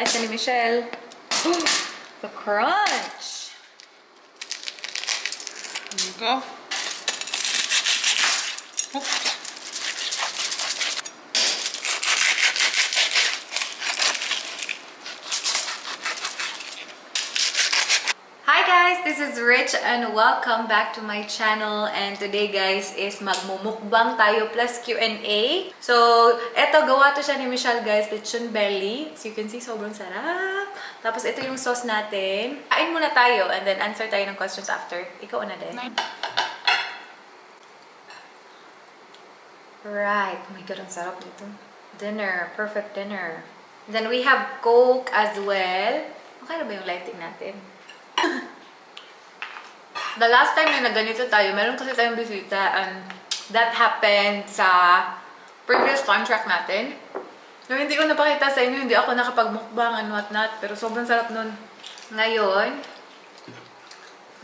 Nice ni Michelle. The crunch. There you go. Oops. Hi guys, this is Rich and welcome back to my channel. And today guys is magmumukbang tayo plus Q&A. So, eto gawa to siya ni Michelle guys, lechon belly. So you can see sobrang sarap. Tapos ito yung sauce natin. Kain muna tayo and then answer tayo ng questions after. Ikaw una din. Right. Oh my god, ang sarap dito. Dinner. Perfect dinner. Then we have Coke as well. Okay na ba yung lighting natin? The last time na ganito tayo, meron kasi tayong bisita and that happened sa previous contract natin. So, hindi ko napakita sa inyo, hindi ako nakapag-mukbang and whatnot, pero sobrang sarap nun. Ngayon,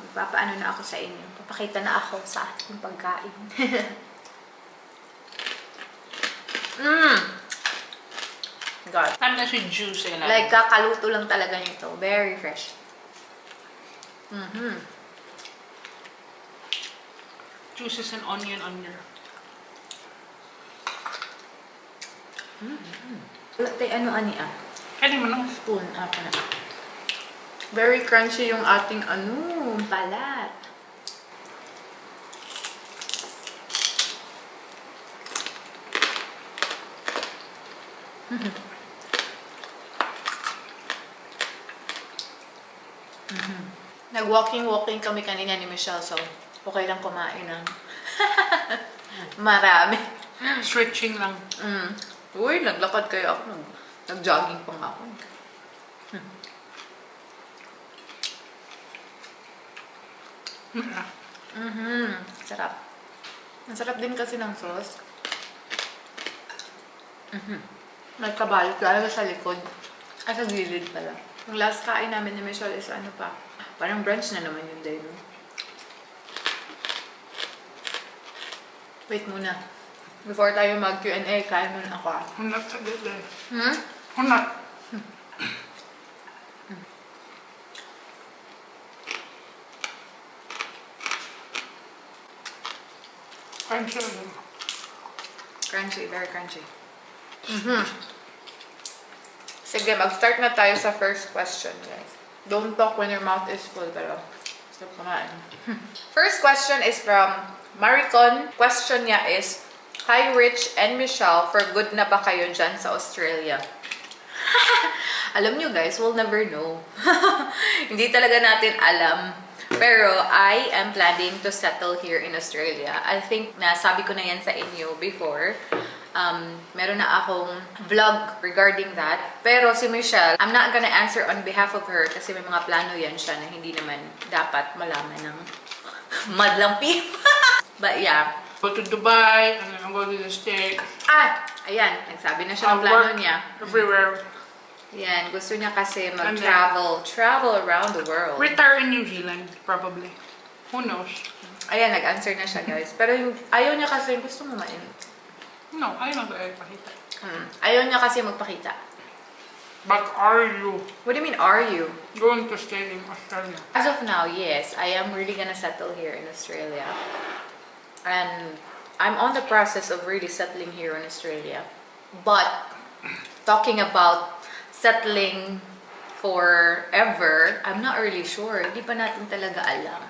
magpapaano na ako sa inyo. Papakita na ako sa ating pagkain. God. I'm actually juicy. Like, kakaluto lang talaga nito. Very fresh. Juices and onion under. Ano ani ah? Pwede mo nang Spoon. Ako na. Very crunchy yung ating balat. Nag-walking kami kanina ni Michelle, so okay lang kumain ng marami. Stretching lang. Uy, naglakad kayo ako. Nag-jogging pa nga ako. Sarap. Ang sarap din kasi ng sauce. May kabalik lalo sa likod. At sa gilid pala. Yung last kain namin ni Michelle is ano pa. Parang brunch na naman yun din. Wait muna. Before tayo mag-Q&A, kain muna ako ah. Hunat sa gilid. Hunat. Crunchy. Crunchy, very crunchy. Sige, mag-start na tayo sa first question, guys. Don't talk when your mouth is full, pero stop kumain. First question is from Maricon. Question niya is, Hi Rich and Michelle, for good na ba kayo dyan sa Australia? Alam nyo guys, we'll never know. Hindi talaga natin alam. Pero I am planning to settle here in Australia. I think nasabi ko na yan sa inyo before. Meron na akong vlog regarding that. Pero si Michelle, I'm not gonna answer on behalf of her kasi may mga plano yan siya na hindi naman dapat malaman ng madlang people. But yeah. Go to Dubai and then go to the States. Ayan. Nagsabi na siya ng plano niya. Everywhere. Yan. Gusto niya kasi mag-travel. Travel around the world. Retire in New Zealand, probably. Who knows? Ayan, nag-answer na siya guys. Pero ayaw niya kasi gusto mo main. No, ayaw na ko ipakita. Ayaw niya kasi magpakita. But are you? What do you mean, are you? Going to stay in Australia? As of now, yes. I am really gonna settle here in Australia. And I'm on the process of really settling here in Australia. But, talking about settling forever, I'm not really sure. Hindi pa natin talaga alam.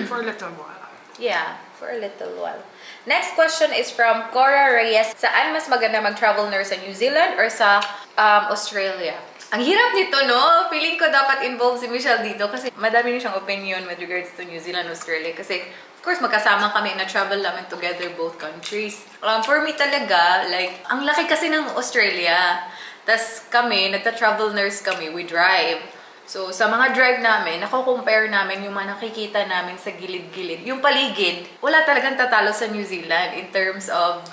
For a little while. Yeah, for a little while. Next question is from Cora Reyes. Saan mas maganda mag-travel nurse, sa New Zealand or sa Australia? Ang hirap nito, no? Feeling ko dapat involved si Michelle dito kasi madami na siyang opinion with regards to New Zealand, Australia. Kasi, of course, magkasama kami na travel namin together both countries. For me talaga, like, ang laki kasi ng Australia. Tas kami, nagta-travel nurse kami, we drive. So, sa mga drive namin, nako-compare namin yung mga nakikita namin sa gilid-gilid. Yung paligid, wala talagang tatalo sa New Zealand in terms of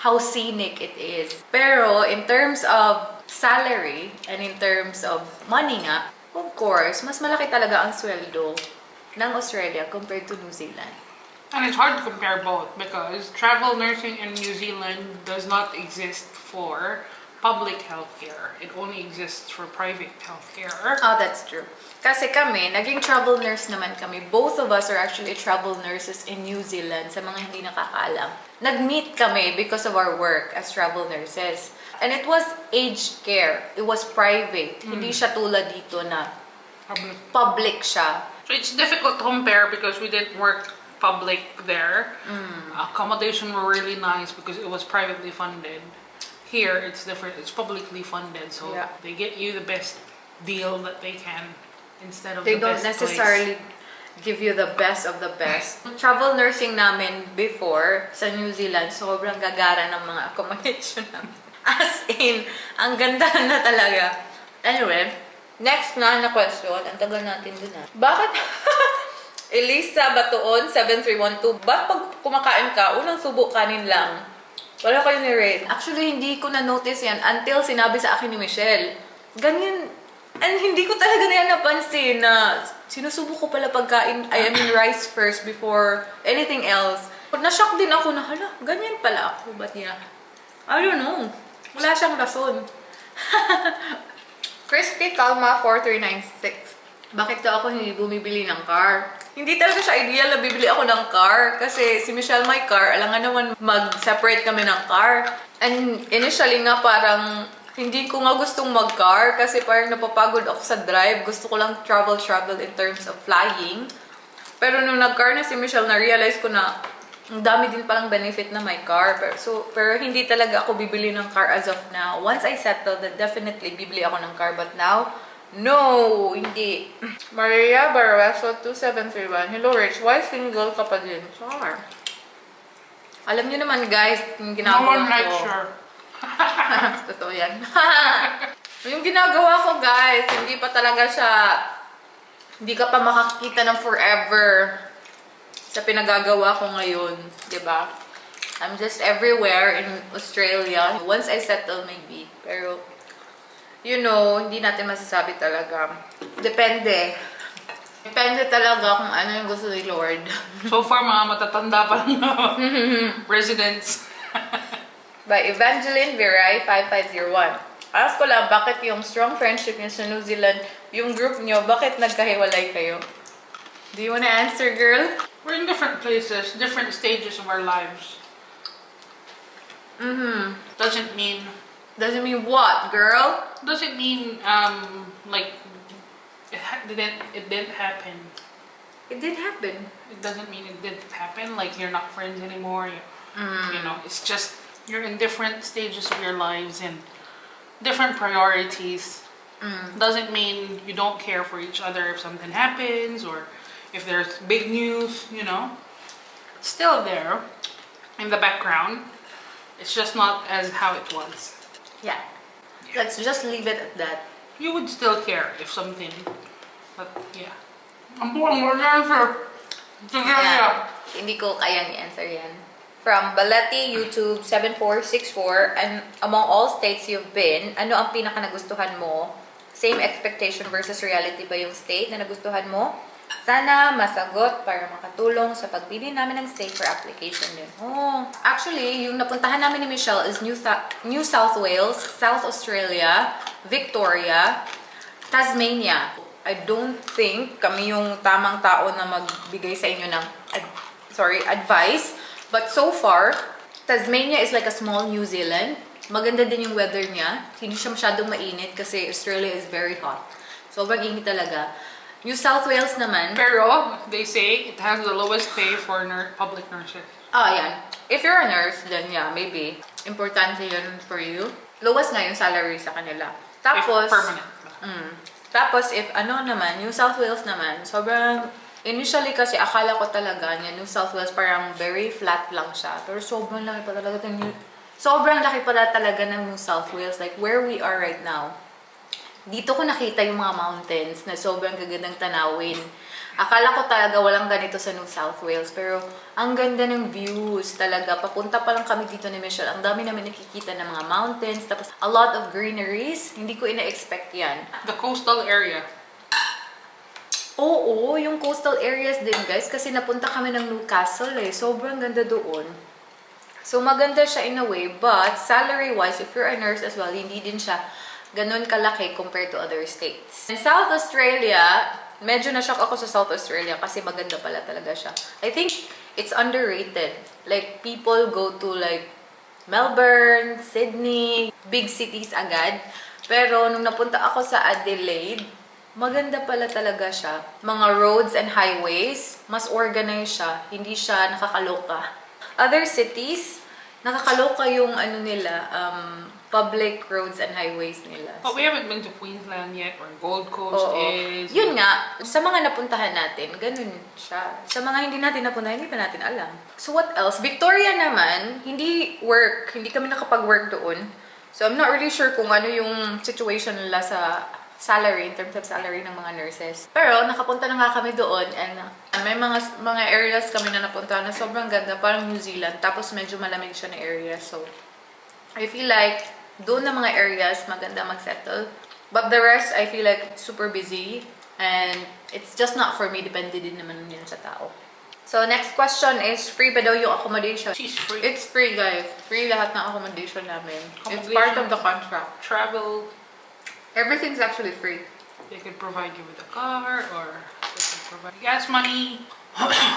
how scenic it is. Pero, in terms of salary and in terms of money nga, of course, mas malaki talaga ang sweldo ng Australia compared to New Zealand. And it's hard to compare both because travel nursing in New Zealand does not exist for public healthcare. It only exists for private healthcare. Oh, that's true. Kasi kami, naging travel nurse naman kami. Both of us are actually travel nurses in New Zealand, sa mga hindi nakakaalam. Nag-meet kami because of our work as travel nurses. And it was aged care. It was private. Hindi siya tulad dito na public siya. So it's difficult to compare because we didn't work public there. Accommodation were really nice because it was privately funded. Here, it's different. It's publicly funded, so Yeah. they get you the best deal that they can instead of They the don't best necessarily give you the best of the best. Travel nursing namin before sa New Zealand, sobrang gagara ng mga accommodation namin. As in, ang ganda na talaga. Anyway, next na question. Ang tagal natin dun na. Bakit? Elisa Batuon, 7312. Bakit pag kumakain ka, unang subo kanin lang? Wala kayo ni-rate. Actually, hindi ko na-notice yan until sinabi sa akin ni Michelle. Ganyan. And hindi ko talaga na yan napansin na sinusubo ko pala pagkain, I mean rice first before anything else. Na-shock din ako na, hala, ganyan pala ako. Ba't niya? I don't know. Wala siyang rason. Crispy Calma 4396. Bakit daw ako hindi bumibili ng car? Hindi talaga siya ideal na bibili ako ng car kasi si Michelle may car, alangan naman mag-separate kami ng car. And initially nga parang hindi ko nga gustong mag-car kasi parang napapagod ako sa drive. Gusto ko lang travel in terms of flying. Pero nung nag-car na si Michelle, na-realize ko na ang dami din palang benefit na may car. Pero hindi talaga ako bibili ng car as of now. Once I settle, then definitely bibili ako ng car. But now, no, hindi. Maria Barreso 2731. Hello, Rich. Why single ka pa din? Sure. Alam niyo naman, guys, yung No ginagawa one likes ko. her. Totoo yan. Yung ginagawa ko, guys, hindi pa talaga siya, hindi ka pa makakita ng forever sa pinagagawa ko ngayon. Diba? I'm just everywhere in Australia. Once I settle, maybe. Pero, you know, hindi natin masasabi talaga. Depende. Depende talaga kung ano yung gusto ni Lord. So far, mga matatanda pa lang na residents. By Evangeline Viray 5501. Ask ko lang, bakit yung strong friendship niyo sa New Zealand, yung group niyo, bakit nagkahiwalay kayo? Do you wanna answer, girl? We're in different places, different stages of our lives. Doesn't mean what, girl? doesn't mean like it didn't happen. It did happen. It doesn't mean it didn't happen. Like you're not friends anymore. You know, it's just you're in different stages of your lives and different priorities. Doesn't mean you don't care for each other if something happens or if there's big news. You know, it's still there in the background. It's just not as how it was. Yeah. Let's just leave it at that. You would still care if something, but yeah. Ang buwang mo answer. Yeah. Hindi ko kayang i-answer yan. From Balati YouTube 7464, and among all states you've been, ano ang pinaka nagustuhan mo? Same expectation versus reality ba yung state na nagustuhan mo? Sana masagot para makatulong sa pagpili namin ng state for application din. Oh, actually, yung napuntahan namin ni Michelle is New South Wales, South Australia, Victoria, Tasmania. I don't think kami yung tamang tao na magbigay sa inyo ng advice. But so far, Tasmania is like a small New Zealand. Maganda din yung weather niya. Hindi siya masyadong mainit kasi Australia is very hot. Sobrang init talaga. New South Wales naman. Pero they say it has the lowest pay for public nurses. Ah, yan. If you're a nurse, then yeah, maybe. Importante yun for you. Lowest nga yung salary sa kanila. Tapos, if permanent. Tapos, if ano naman, New South Wales naman, sobrang, initially kasi akala ko talaga niya, New South Wales parang very flat lang siya. Pero sobrang laki pa talaga ng New South Wales. Like where we are right now. Dito ko nakita yung mga mountains na sobrang gagandang tanawin. Akala ko talaga walang ganito sa New South Wales. Pero ang ganda ng views talaga. Papunta pa lang kami dito ni Michelle. Ang dami namin nakikita ng mga mountains. Tapos a lot of greeneries. Hindi ko ina-expect yan. The coastal area. Oo, yung coastal areas din guys. Kasi napunta kami ng Newcastle eh. Sobrang ganda doon. So, maganda siya in a way, but salary-wise, if you're a nurse as well, hindi din siya ganun kalaki compared to other states. In South Australia, medyo na-shock ako sa South Australia kasi maganda pala talaga siya. I think it's underrated. Like, people go to like Melbourne, Sydney, big cities agad. Pero nung napunta ako sa Adelaide, maganda pala talaga siya. Mga roads and highways, mas organized siya. Hindi siya nakakaloka. Other cities, nakakaloka yung ano nila, public roads and highways nila. But we haven't been to Queensland yet, or Gold Coast is. Yun nga, sa mga napuntahan natin, ganun siya. Sa mga hindi natin napuntahan, hindi pa natin alam. So what else? Victoria naman, hindi kami nakapag-work doon. So I'm not really sure kung ano yung situation nila sa salary, in terms of salary ng mga nurses. Pero nakapunta na nga kami doon and may mga areas kami na napunta na sobrang ganda, parang New Zealand. Tapos medyo malamig siya na area. So I feel like doon na mga areas maganda mag-settle. But the rest, I feel like super busy and it's just not for me. Depende din naman yun sa tao. So next question is, free ba daw yung accommodation? She's free. It's free, guys. Free lahat ng accommodation namin. It's part of the contract. Travel. Everything's actually free. They could provide you with a car, or they could provide gas money,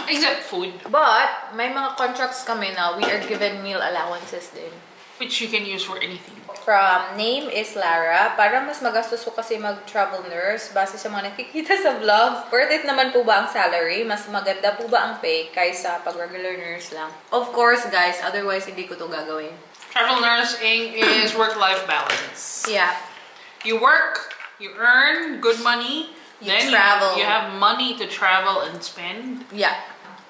except food. But, may mga contracts kami na we are given meal allowances din. Which you can use for anything. From name is Lara. Parang mas magastos ko kasi mag-travel nurse base sa mga nakikita sa vlogs. Worth it naman po ba ang salary? Mas maganda po ba ang pay kaysa pag regular nurse lang? Of course, guys. Otherwise, hindi ko to gagawin. Travel nursing is work-life balance. Yeah. You work, you earn good money, then travel. You have money to travel and spend. Yeah.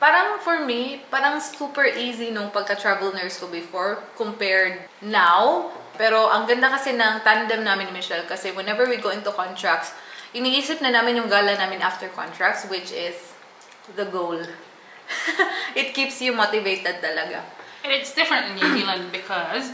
Parang for me, parang super easy nung pagka-travel nurse ko before compared now. Pero ang ganda kasi ng tandem namin ni Michelle kasi whenever we go into contracts, iniisip na namin yung gala namin after contracts, which is the goal. It keeps you motivated talaga. And it's different in New Zealand because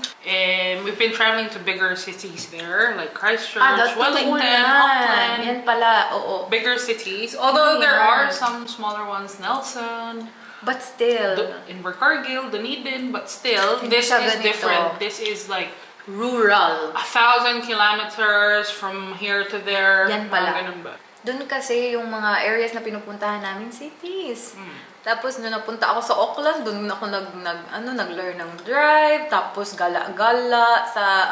we've been traveling to bigger cities there, like Christchurch, Wellington, Auckland. Yan pala, oo. Bigger cities. Although there are some smaller ones, Nelson. But still. In Invercargill, Dunedin, but still, Hindi this siya is ganito. different. This is like Rural. 1,000 kilometers from here to there. Yan pala. Ganun ba? Doon kasi yung mga areas na pinupuntahan namin, cities. Tapos nung napunta ako sa Auckland, doon ako nag-learn ng drive, tapos gala-gala sa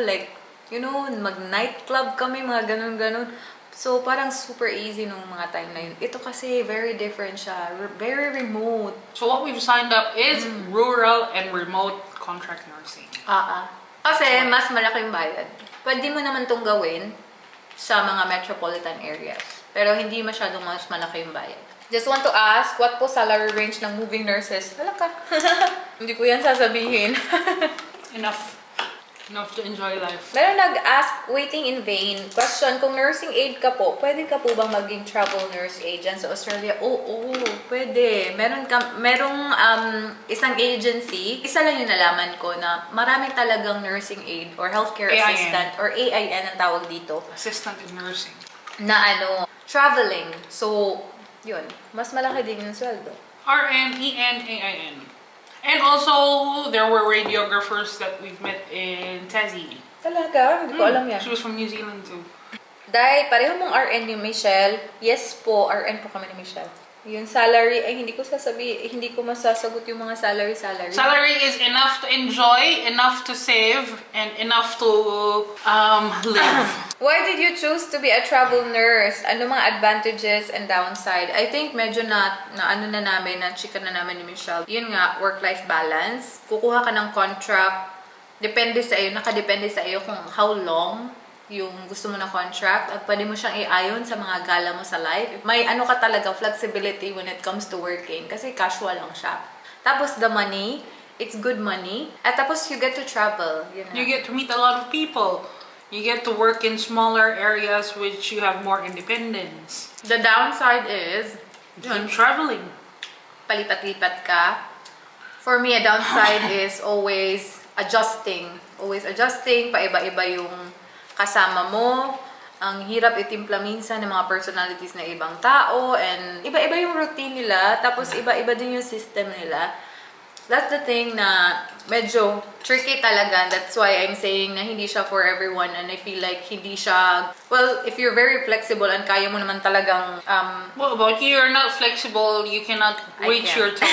like, you know, mag-nightclub kami, mga ganun-ganun. So, parang super easy nung mga time na yun. Ito kasi, very different siya. Very remote. So, what we've signed up is rural and remote contract nursing. Kasi, mas malaking bayad. Pwede mo naman tong gawin sa mga metropolitan areas. Pero hindi masyadong mas malaki yung bayad. Just want to ask, what po salary range ng moving nurses? Wala ka. Hindi ko yan sasabihin. Enough to enjoy life. Meron nag-ask, waiting in vain. Question, kung nursing aid ka po, pwede ka po bang maging travel nurse agent sa Australia? Oo, pwede. Merong isang agency, isa lang yung nalaman ko na marami talagang nursing aid or healthcare AIN. assistant or AIN ang tawag dito. Assistant in nursing. Na traveling. So, yun. Mas malaki din yung sweldo. RN, EN, AIN. And also, there were radiographers that we've met in Tassie. Talaga? Hindi ko alam yan. She was from New Zealand too. Dahil pareho mong RN ni Michelle. Yes po, RN po kami ni Michelle. Yung salary, ay hindi ko masasagot yung mga salary. Salary is enough to enjoy, enough to save, and enough to live. Why did you choose to be a travel nurse? Ano mga advantages and downside? I think medyo chika na namin ni Michelle. Yun nga, work-life balance. Kukuha ka ng contract. Nakadepende sa iyo kung how long yung gusto mo na contract at pwede mo siyang i-ayon sa mga gala mo sa life. May ka talaga, flexibility when it comes to working kasi casual lang siya. Tapos the money, it's good money. At tapos you get to travel. You get to meet a lot of people. You get to work in smaller areas which you have more independence. The downside is keep traveling. Palipat-lipat ka. For me, a downside is always adjusting. Always adjusting, paiba-iba yung kasama mo. Ang hirap itimpla minsan ng mga personalities na ibang tao and iba-iba yung routine nila, tapos iba-iba din yung system nila. That's the thing na medyo tricky talaga. That's why I'm saying na hindi siya for everyone, and I feel like hindi siya, well, if you're very flexible and kaya mo naman talagang What about you? You're not flexible. You cannot reach your toes.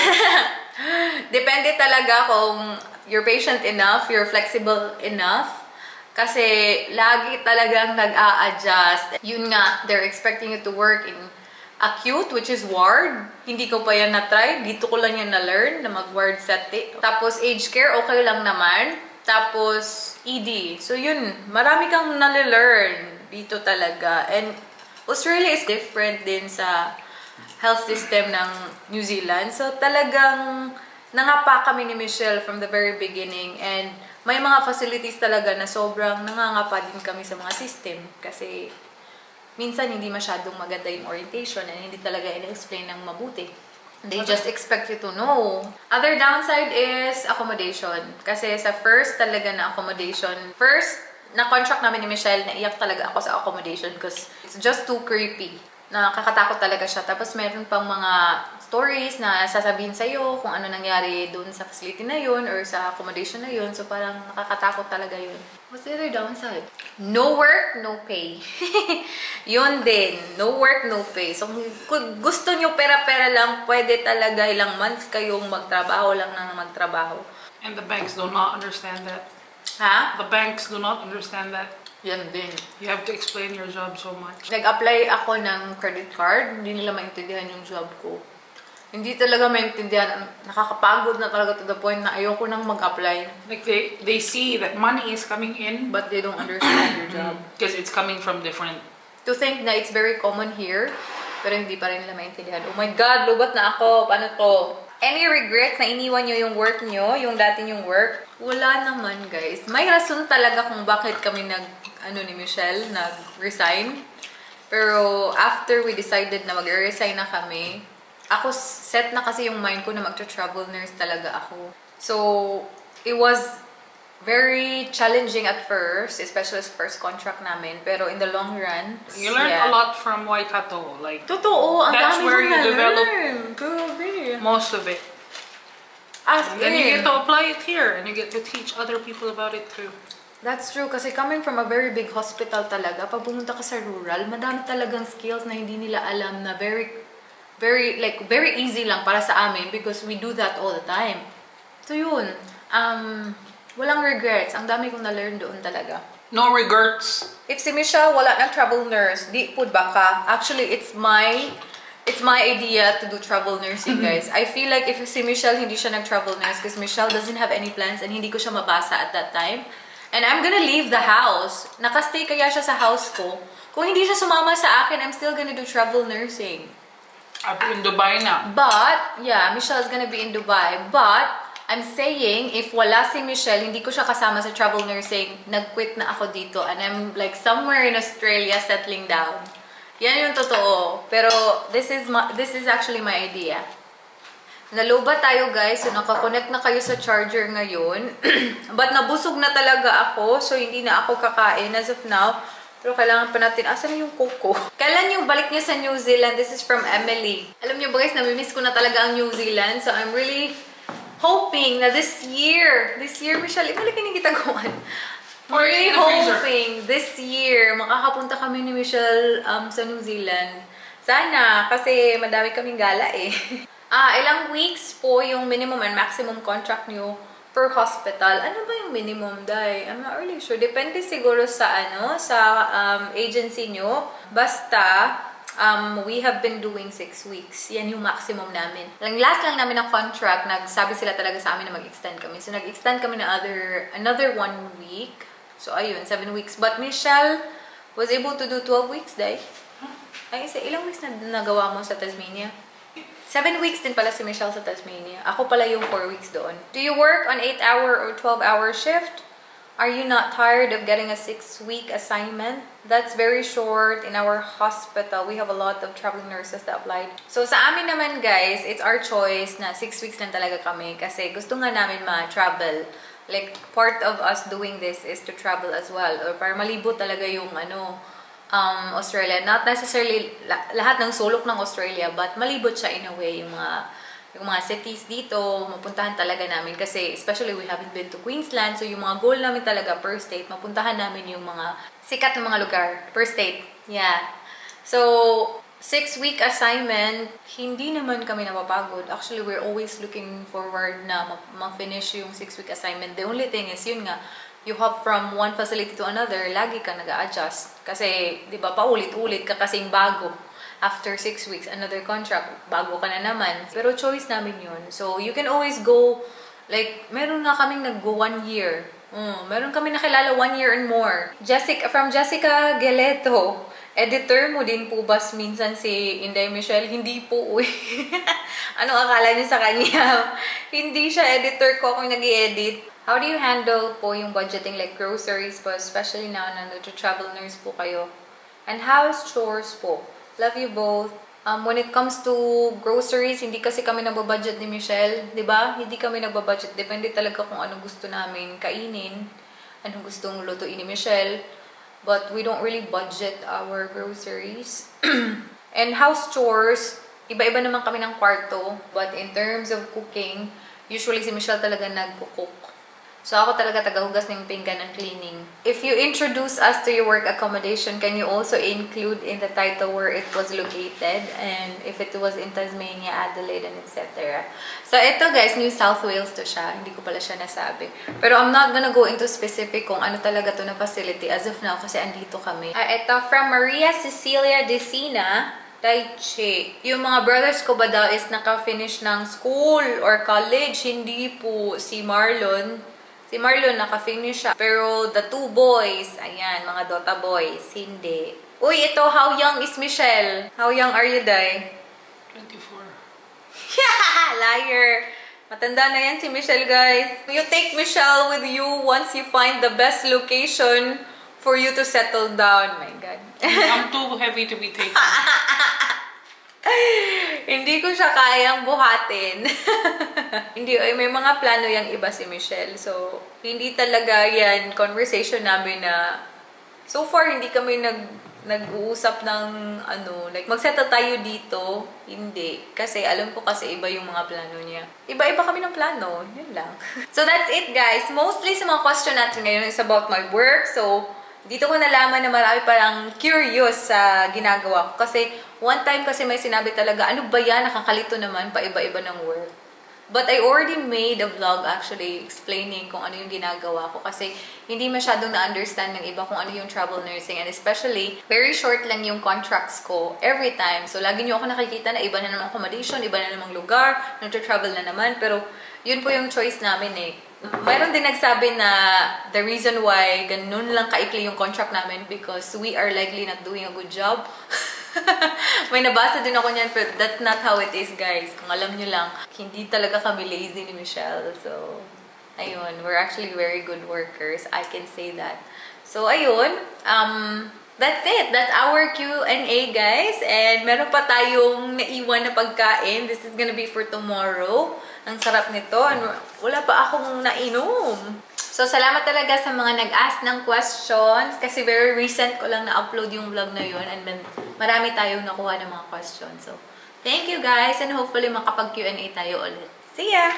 depende talaga kung you're patient enough, you're flexible enough. Kasi lagi talagang nag-a-adjust. Yun nga, they're expecting you to work in acute, which is ward. Hindi ko pa yan na-try. Dito ko lang yan na-learn na mag-ward setting. Tapos aged care, okay lang naman. Tapos ED. So yun, marami kang nale-learn dito talaga. And Australia is different din sa health system ng New Zealand. So talagang nangapa kami ni Michelle from the very beginning. And may mga facilities talaga na sobrang nangangapa din kami sa mga system. Kasi minsan hindi masyadong maganda yung orientation and hindi talaga in-explain ng mabuti. They just expect you to know. Other downside is accommodation. Kasi sa first talaga na accommodation, na-contract namin ni Michelle, naiyak talaga ako sa accommodation because it's just too creepy. Nakakatakot talaga siya. Tapos meron pang mga stories na sasabihin sa'yo kung ano nangyari doon sa facility na yun or sa accommodation na yun. So parang nakakatakot talaga yun. What's the other downside? No work, no pay. Yun din. No work, no pay. So kung gusto nyo pera-pera lang, pwede talaga ilang months kayong magtrabaho lang nang magtrabaho. And the banks do not understand that. Ha? The banks do not understand that. Yan din. You have to explain your job so much. Nag-apply ako ng credit card, hindi nila maintindihan yung job ko. Hindi talaga maintindihan. Nakakapagod na talaga to the point na ayoko nang mag-apply. Like they see that money is coming in, But they don't understand your job. because it's coming from different. To think na it's very common here, pero hindi pa rin nila maintindihan. Oh my God, lubat na ako. Paano to? Any regrets na iniwan nyo yung work nyo, yung dati yung work? Wala naman, guys. May rason talaga kung bakit kami ni Michelle, nag-resign. Pero after we decided na mag-resign na kami, ako set na kasi yung mind ko na magtra-travel nurse talaga ako. So, it was very challenging at first, especially sa first contract namin. Pero in the long run, You learned a lot from Waikato. Like, totoo, ang that's dami where kong you develop na-learn. Grabe. most of it. As And then you in, get to apply it here, and you get to teach other people about it too. that's true. Kasi coming from a very big hospital talaga, pag pumunta ka sa rural, madami talagang skills na hindi nila alam na very easy lang para sa amin because we do that all the time. So yun, walang regrets. Ang dami kong na-learn doon talaga. No regrets. If si Michelle wala ng travel nurse, di pud ba ka? Actually, it's my idea to do travel nursing, guys. I feel like if si Michelle hindi siya nag-travel nurse because Michelle doesn't have any plans and hindi ko siya mabasa at that time. And I'm gonna leave the house. Nakastay kaya siya sa house ko. Kung hindi siya sumama sa akin, I'm still gonna do travel nursing. I'm in Dubai now. But, yeah, Michelle's gonna be in Dubai. But, I'm saying, if wala si Michelle, hindi ko siya kasama sa travel nursing, nag-quit na ako dito. And I'm like somewhere in Australia settling down. Yan yung totoo. Pero, this is actually my idea. Naloba tayo, guys. So, nakakonect na kayo sa charger ngayon. But, nabusog na talaga ako. So, hindi na ako kakain as of now. Pero kailangan pa natin, asan na yung coco? Kailan yung balik niya sa New Zealand? This is from Emily. Alam niyo ba, guys, namimiss ko na talaga ang New Zealand. So, I'm really hoping na this year, Michelle, ibalik yung kitagawan. Really hoping this year, makakapunta kami ni Michelle sa New Zealand. Sana, kasi madami kaming gala eh. Ilang weeks po yung minimum and maximum contract nyo per hospital. Ano ba yung minimum, Day? I'm not really sure. Depende siguro sa agency nyo. Basta, we have been doing 6 weeks. Yan yung maximum namin. Last lang namin ng contract, nagsabi sila talaga sa amin na mag-extend kami. So, nag-extend kami na another 1 week. So, ayun, 7 weeks. But Michelle was able to do 12 weeks, Day. Ay, ilang weeks na nagawa mo sa Tasmania? 7 weeks din pala si Michelle sa Tasmania. Ako pala yung 4 weeks doon. Do you work on 8-hour or 12-hour shift? Are you not tired of getting a 6-week assignment? That's very short. In our hospital, we have a lot of traveling nurses that applied. So sa amin naman, guys, it's our choice na 6 weeks lang talaga kami kasi gusto nga namin ma-travel. Like, part of us doing this is to travel as well. Or para malibot talaga yung Australia. Not necessarily lahat ng sulok ng Australia, but malibot siya in a way. Yung mga yung mga cities dito, mapuntahan talaga namin kasi especially we haven't been to Queensland, so yung mga goal namin talaga per state, mapuntahan namin yung mga sikat na mga lugar per state. Yeah. So, 6-week assignment, hindi naman kami napapagod. Actually, we're always looking forward na ma-finish yung 6-week assignment. The only thing is, yun nga, you hop from one facility to another, lagi ka nag-a-adjust. Kasi, di ba, paulit-ulit ka kasing bago. After 6 weeks, another contract, bago ka na naman. Pero choice namin yun. So, you can always go, like, meron nga kaming nag-go 1 year. Meron kami nakilala 1 year and more. From Jessica Geleto, editor mo din po ba minsan si Inday Michelle? Hindi po, uy. Ano akala niyo sa kanya? Hindi siya editor ko, ako nag-i-edit. How do you handle po yung budgeting like groceries po, especially now na nag-travel nurse po kayo? And house chores po? Love you both. When it comes to groceries, hindi kasi kami nagbabudget ni Michelle, di ba? Hindi kami nagbabudget. Depende talaga kung anong gusto namin kainin, anong gustong lutuin ni Michelle. But we don't really budget our groceries. And house chores, iba-iba naman kami ng kwarto. But in terms of cooking, usually si Michelle talaga nagko-cook. So ako talaga tagahugas ng pinggan and cleaning. If you introduce us to your work accommodation, can you also include in the title where it was located? And if it was in Tasmania, Adelaide, and etc. So ito guys, New South Wales to siya. Hindi ko pala siya nasabi. Pero I'm not gonna go into specific kung ano talaga to na facility as of now kasi andito kami. Ito from Maria Cecilia Decina. Daiche. Yung mga brothers ko ba daw is naka-finish ng school or college? Hindi po. Si Marlon naka-finish siya. Pero the 2 boys, ayan, mga Dota boys, hindi. Uy, ito, how young is Michelle? How young are you, Dai? 24. Liar. Matanda na yan si Michelle, guys. You take Michelle with you once you find the best location for you to settle down. My God. I'm too heavy to be taken. Hindi ko siya kayang buhatin. Hindi, may mga plano yung iba si Michelle. So, hindi talaga yan conversation namin na so far hindi kami nag-uusap ng like magsettle tayo dito. Hindi. Kasi alam ko kasi iba yung mga plano niya. Iba-iba kami ng plano. Yun lang. So, that's it guys. Mostly sa mga question natin ngayon is about my work. So, dito ko nalaman na marami parang curious sa ginagawa ko. Kasi one time kasi may sinabi talaga, ano ba yan? Nakakalito naman, paiba-iba ng work. But I already made a vlog actually explaining kung ano yung ginagawa ko. Kasi hindi masyadong na-understand ng iba kung ano yung travel nursing. And especially, very short lang yung contracts ko every time. So lagi nyo ako nakikita na iba na namang accommodation, iba na namang lugar, nag-travel na naman. Pero yun po yung choice namin eh. Mayroon din nagsabi na the reason why ganun lang kaikli yung contract namin because we are likely not doing a good job. May nabasa din ako niyan, but that's not how it is, guys. Kung alam nyo lang, hindi talaga kami lazy ni Michelle. So, ayun, we're actually very good workers. I can say that. So, ayun, that's it. That's our Q&A, guys. And meron pa tayong naiwan na pagkain. This is gonna be for tomorrow. Ang sarap nito. Wala pa akong nainom. So, salamat talaga sa mga nag-ask ng questions. Kasi very recent ko lang na-upload yung vlog na yun. And then, marami tayong nakuha ng mga questions. So, thank you guys. And hopefully makapag Q&A tayo ulit. See ya!